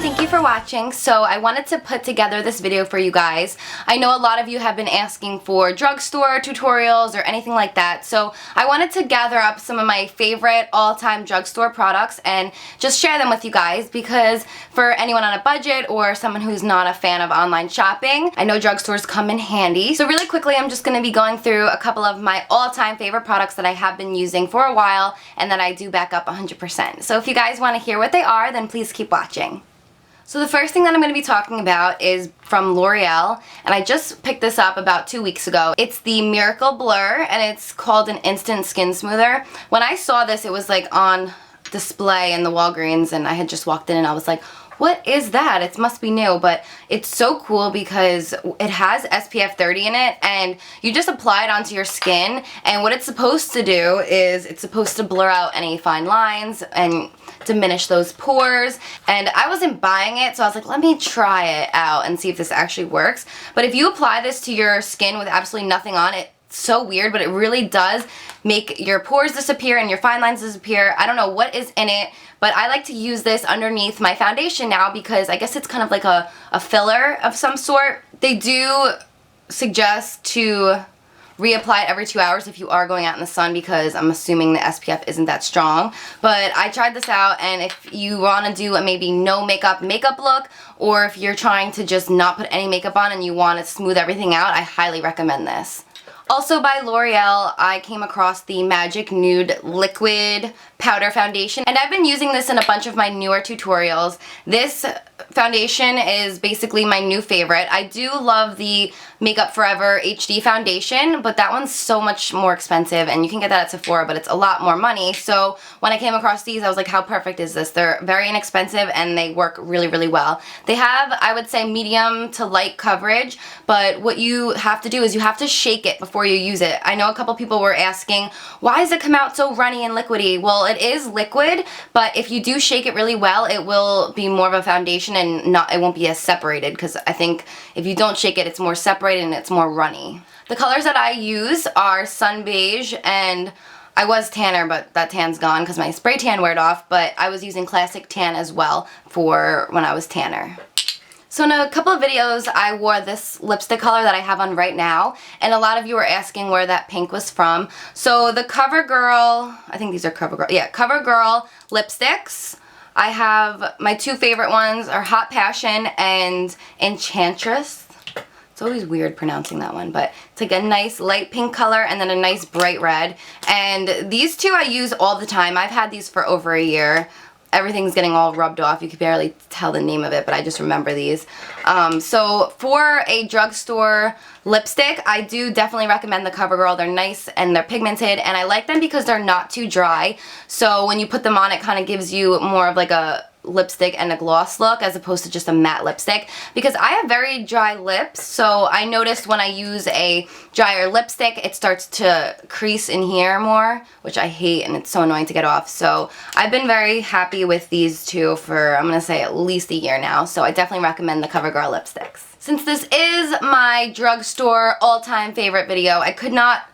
thank you for watching. So I wanted to put together this video for you guys. I know a lot of you have been asking for drugstore tutorials or anything like that, so I wanted to gather up some of my favorite all-time drugstore products and just share them with you guys, because for anyone on a budget or someone who's not a fan of online shopping, I know drugstores come in handy. So really quickly, I'm just going to be going through a couple of my all-time favorite products that I have been using for a while and that I do back up 100%. So if you guys want to hear what they are, then please keep watching. So the first thing that I'm going to be talking about is from L'Oreal, and I just picked this up about 2 weeks ago. It's the Miracle Blur, and it's called an Instant Skin Smoother. When I saw this, it was like on display in the Walgreens, and I had just walked in and I was like, what is that? It must be new, but it's so cool because it has SPF 30 in it, and you just apply it onto your skin, and what it's supposed to do is it's supposed to blur out any fine lines and diminish those pores. And I wasn't buying it, so I was like, let me try it out and see if this actually works. But if you apply this to your skin with absolutely nothing on it, it's so weird, but it really does make your pores disappear and your fine lines disappear. I don't know what is in it, but I like to use this underneath my foundation now because I guess it's kind of like a filler of some sort. They do suggest to reapply it every 2 hours if you are going out in the sun, because I'm assuming the SPF isn't that strong. But I tried this out, and if you want to do a maybe no makeup look, or if you're trying to just not put any makeup on and you want to smooth everything out, I highly recommend this. Also by L'Oreal, I came across the Magic Nude Liquid Powder Foundation, and I've been using this in a bunch of my newer tutorials. This foundation is basically my new favorite. I do love the Makeup Forever HD foundation, but that one's so much more expensive, and you can get that at Sephora, but it's a lot more money. So when I came across these, I was like, how perfect is this? They're very inexpensive and they work really, really well. They have, I would say, medium to light coverage, but what you have to do is you have to shake it before you use it. I know a couple people were asking, why does it come out so runny and liquidy? Well, it is liquid, but if you do shake it really well, it will be more of a foundation and it won't be as separated, because I think if you don't shake it, it's more separated and it's more runny. The colors that I use are Sun Beige, and I was tanner, but that tan's gone because my spray tan wore off, but I was using Classic Tan as well for when I was tanner. So in a couple of videos, I wore this lipstick color that I have on right now, and a lot of you were asking where that pink was from. So the CoverGirl, I think these are CoverGirl, yeah, CoverGirl lipsticks. I have, my two favorite ones are Hot Passion and Enchantress. It's always weird pronouncing that one, but it's like a nice light pink color and then a nice bright red. And these two I use all the time. I've had these for over a year. Everything's getting all rubbed off. You could barely tell the name of it, but I just remember these. So for a drugstore lipstick, I do definitely recommend the CoverGirl. They're nice and they're pigmented, and I like them because they're not too dry. So when you put them on, it kind of gives you more of like a lipstick and a gloss look as opposed to just a matte lipstick, because I have very dry lips. So I noticed when I use a drier lipstick, it starts to crease in here more, which I hate, and it's so annoying to get off. So I've been very happy with these two for, I'm gonna say, at least a year now. So I definitely recommend the CoverGirl lipsticks. Since this is my drugstore all-time favorite video, I could not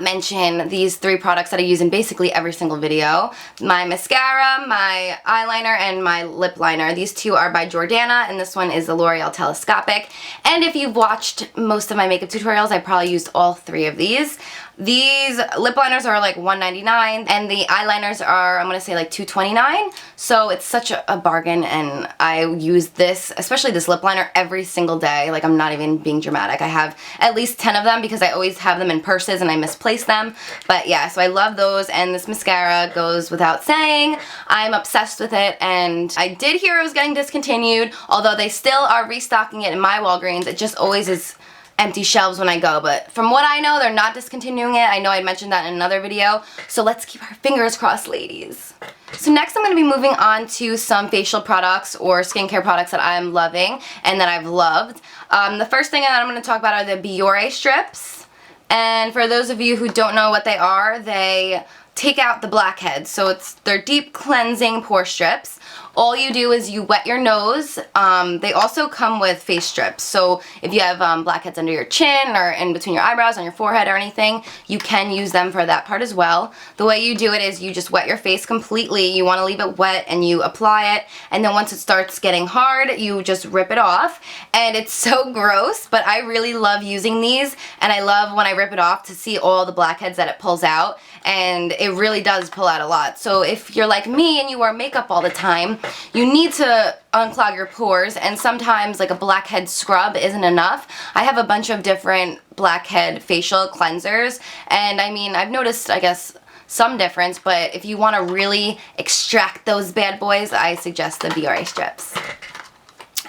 mention these three products that I use in basically every single video. My mascara, my eyeliner, and my lip liner. These two are by Jordana, and this one is the L'Oreal Telescopic. And if you've watched most of my makeup tutorials, I probably used all three of these. These lip liners are like $1.99, and the eyeliners are, I'm gonna say, like $2.29. So it's such a bargain, and I use this, especially this lip liner, every single day. Like, I'm not even being dramatic. I have at least 10 of them because I always have them in purses and I misplace them. But yeah, so I love those, and this mascara goes without saying. I'm obsessed with it, and I did hear it was getting discontinued, although they still are restocking it in my Walgreens. It just always is empty shelves when I go, but from what I know, they're not discontinuing it. I know I mentioned that in another video, so let's keep our fingers crossed, ladies. So next I'm going to be moving on to some facial products or skincare products that I'm loving and that I've loved. The first thing that I'm going to talk about are the Biore Strips, and for those of you who don't know what they are, they take out the blackheads. So they're deep cleansing pore strips. all you do is you wet your nose. They also come with face strips, so if you have blackheads under your chin or in between your eyebrows, on your forehead or anything, you can use them for that part as well. The way you do it is you just wet your face completely. You want to leave it wet and you apply it, and then once it starts getting hard, you just rip it off. And it's so gross, but I really love using these, and I love when I rip it off to see all the blackheads that it pulls out, and it really does pull out a lot. So if you're like me and you wear makeup all the time, you need to unclog your pores, and sometimes like a blackhead scrub isn't enough. I have a bunch of different blackhead facial cleansers, and I mean, I've noticed, I guess, some difference, but if you want to really extract those bad boys, I suggest the Biore Strips.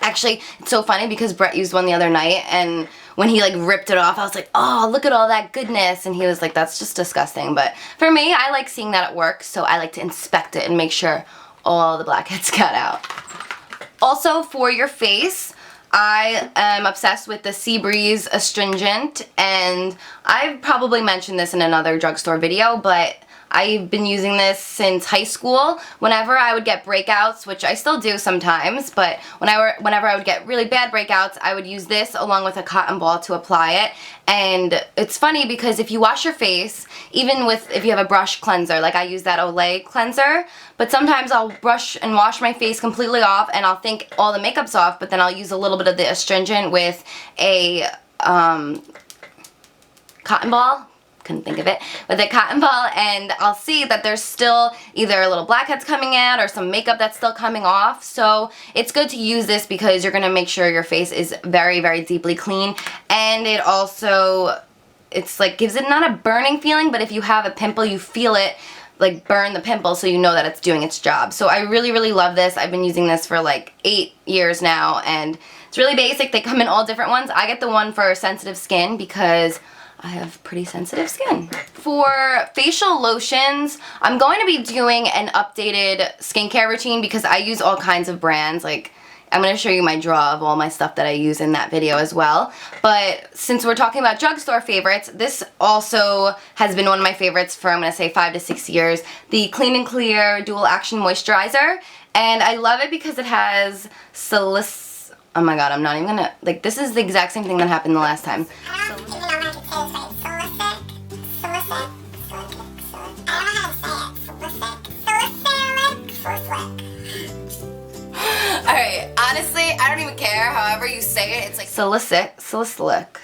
Actually, it's so funny because Brett used one the other night, and when he like ripped it off, I was like, oh, look at all that goodness, and he was like, that's just disgusting. But for me, I like seeing that at work, so I like to inspect it and make sure all the blackheads got out. Also, for your face, I am obsessed with the Seabreeze astringent, and I've probably mentioned this in another drugstore video, but I've been using this since high school. Whenever I would get breakouts, which I still do sometimes, but whenever I would get really bad breakouts, I would use this along with a cotton ball to apply it. And it's funny because if you wash your face, even with if you have a brush cleanser, like I use that Olay cleanser, but sometimes I'll brush and wash my face completely off and I'll think all the makeup's off, but then I'll use a little bit of the astringent with a cotton ball. Couldn't think of it, with a cotton ball, and I'll see that there's still either little blackheads coming out or some makeup that's still coming off. So it's good to use this because you're gonna make sure your face is very, very deeply clean, and it also, it's like gives it not a burning feeling, but if you have a pimple, you feel it like burn the pimple, so you know that it's doing its job. So I really, really love this. I've been using this for like 8 years now, and it's really basic. They come in all different ones. I get the one for sensitive skin because I have pretty sensitive skin. For facial lotions, I'm going to be doing an updated skincare routine because I use all kinds of brands. Like, I'm going to show you my drawer of all my stuff that I use in that video as well. But since we're talking about drugstore favorites, this also has been one of my favorites for, I'm going to say, 5 to 6 years. The Clean and Clear Dual Action Moisturizer. And I love it because it has salicylic. Oh my god, I'm not even gonna, like, this is the exact same thing that happened the last time. Alright, honestly, I don't even care however you say it. It's like salicylic,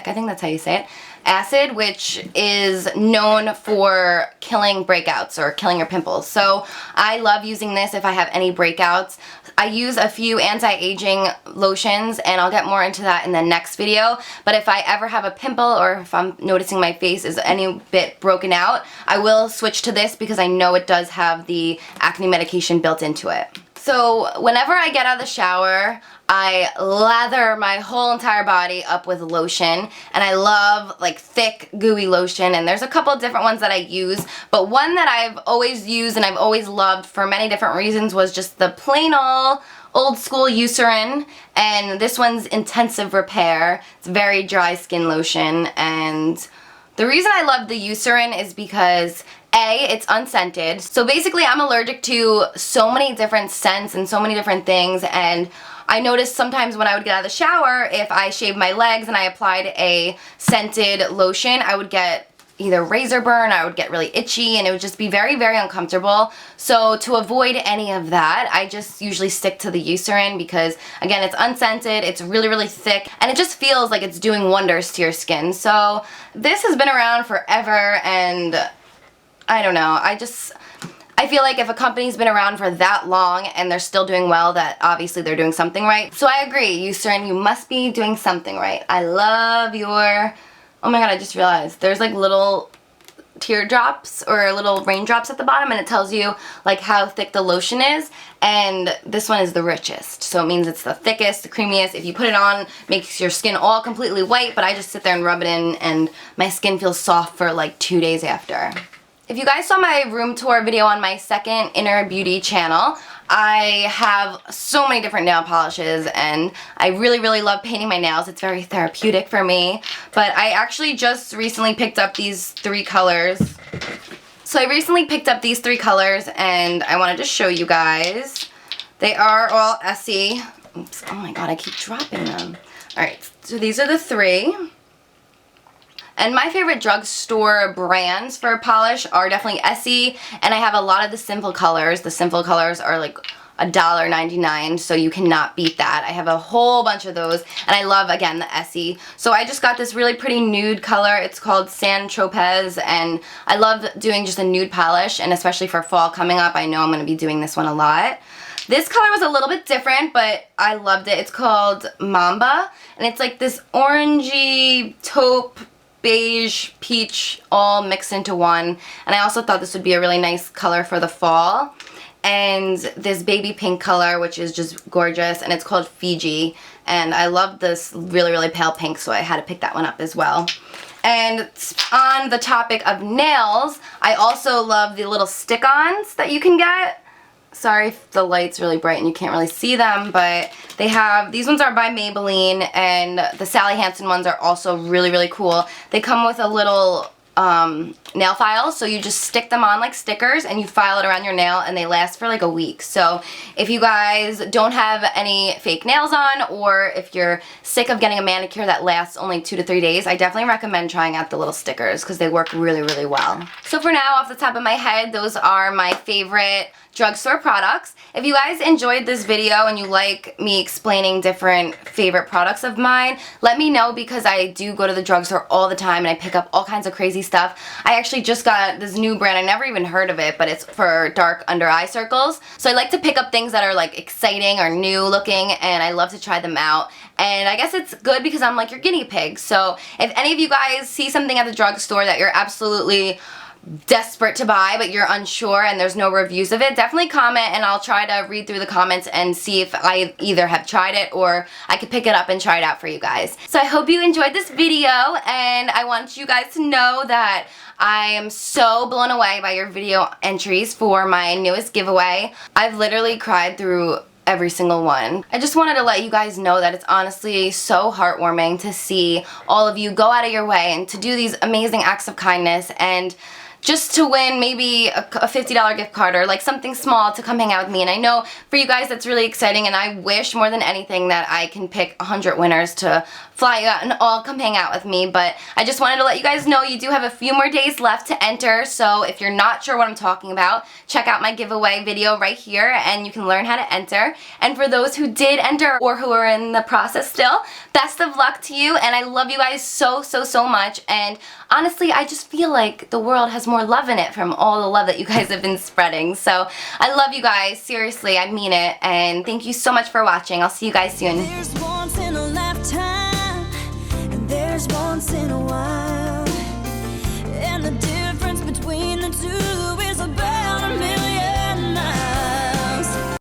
I think that's how you say it, acid, which is known for killing breakouts or killing your pimples. So I love using this if I have any breakouts. I use a few anti-aging lotions, and I'll get more into that in the next video. But if I ever have a pimple or if I'm noticing my face is any bit broken out, I will switch to this because I know it does have the acne medication built into it. So whenever I get out of the shower, I lather my whole entire body up with lotion, and I love like thick gooey lotion, and there's a couple of different ones that I use, but one that I've always used and I've always loved for many different reasons was just the plain old school Eucerin, and this one's Intensive Repair. It's very dry skin lotion, and the reason I love the Eucerin is because A, it's unscented. So basically I'm allergic to so many different scents and so many different things, and I noticed sometimes when I would get out of the shower, if I shaved my legs and I applied a scented lotion, I would get either razor burn, I would get really itchy, and it would just be very, very uncomfortable. So to avoid any of that, I just usually stick to the Eucerin because, again, it's unscented, it's really, really thick, and it just feels like it's doing wonders to your skin. So this has been around forever, and I don't know, I feel like if a company's been around for that long and they're still doing well, that obviously they're doing something right. So I agree, Eucerin, you must be doing something right. I love your, oh my god, I just realized, there's like little teardrops or little raindrops at the bottom, and it tells you like how thick the lotion is, and this one is the richest, so it means it's the thickest, the creamiest. If you put it on, makes your skin all completely white, but I just sit there and rub it in and my skin feels soft for like 2 days after. If you guys saw my room tour video on my second Inner Beauty channel, I have so many different nail polishes, and I really, really love painting my nails. It's very therapeutic for me. But I actually just recently picked up these 3 colors. So I recently picked up these 3 colors and I wanted to show you guys. They are all Essie. Oops, oh my god, I keep dropping them. Alright, so these are the 3. And my favorite drugstore brands for polish are definitely Essie, and I have a lot of the simple colors. The simple colors are like $1.99, so you cannot beat that. I have a whole bunch of those, and I love, again, the Essie. So I just got this really pretty nude color. It's called San Tropez, and I love doing just a nude polish, and especially for fall coming up, I know I'm going to be doing this one a lot. This color was a little bit different, but I loved it. It's called Mamba, and it's like this orangey taupe, beige, peach, all mixed into one. And I also thought this would be a really nice color for the fall. And this baby pink color, which is just gorgeous, and it's called Fiji. And I love this really, really pale pink, so I had to pick that one up as well. And on the topic of nails, I also love the little stick-ons that you can get. Sorry if the light's really bright and you can't really see them, but they have, these ones are by Maybelline, and the Sally Hansen ones are also really, really cool. They come with a little nail file, so you just stick them on like stickers and you file it around your nail, and they last for like a week. So if you guys don't have any fake nails on, or if you're sick of getting a manicure that lasts only 2 to 3 days, I definitely recommend trying out the little stickers because they work really, really well. So for now, off the top of my head, those are my favorite drugstore products. If you guys enjoyed this video and you like me explaining different favorite products of mine, let me know, because I do go to the drugstore all the time and I pick up all kinds of crazy stuff. I actually just got this new brand, I never even heard of it, but it's for dark under eye circles. So I like to pick up things that are like exciting or new looking, and I love to try them out. And I guess it's good because I'm like your guinea pig. So if any of you guys see something at the drugstore that you're absolutely desperate to buy but you're unsure and there's no reviews of it, definitely comment and I'll try to read through the comments and see if I either have tried it or I could pick it up and try it out for you guys. So I hope you enjoyed this video, and I want you guys to know that I am so blown away by your video entries for my newest giveaway. I've literally cried through every single one. I just wanted to let you guys know that it's honestly so heartwarming to see all of you go out of your way and to do these amazing acts of kindness, and just to win maybe a $50 gift card or like something small to come hang out with me. And I know for you guys that's really exciting, and I wish more than anything that I can pick 100 winners to fly out and all come hang out with me. But I just wanted to let you guys know you do have a few more days left to enter, so if you're not sure what I'm talking about, check out my giveaway video right here and you can learn how to enter. And for those who did enter or who are in the process still, best of luck to you, and I love you guys so, so, so much. And honestly, I just feel like the world has more love in it from all the love that you guys have been spreading. So I love you guys, seriously, I mean it, and thank you so much for watching. I'll see you guys soon. There's once in a lifetime, and there's once in a while.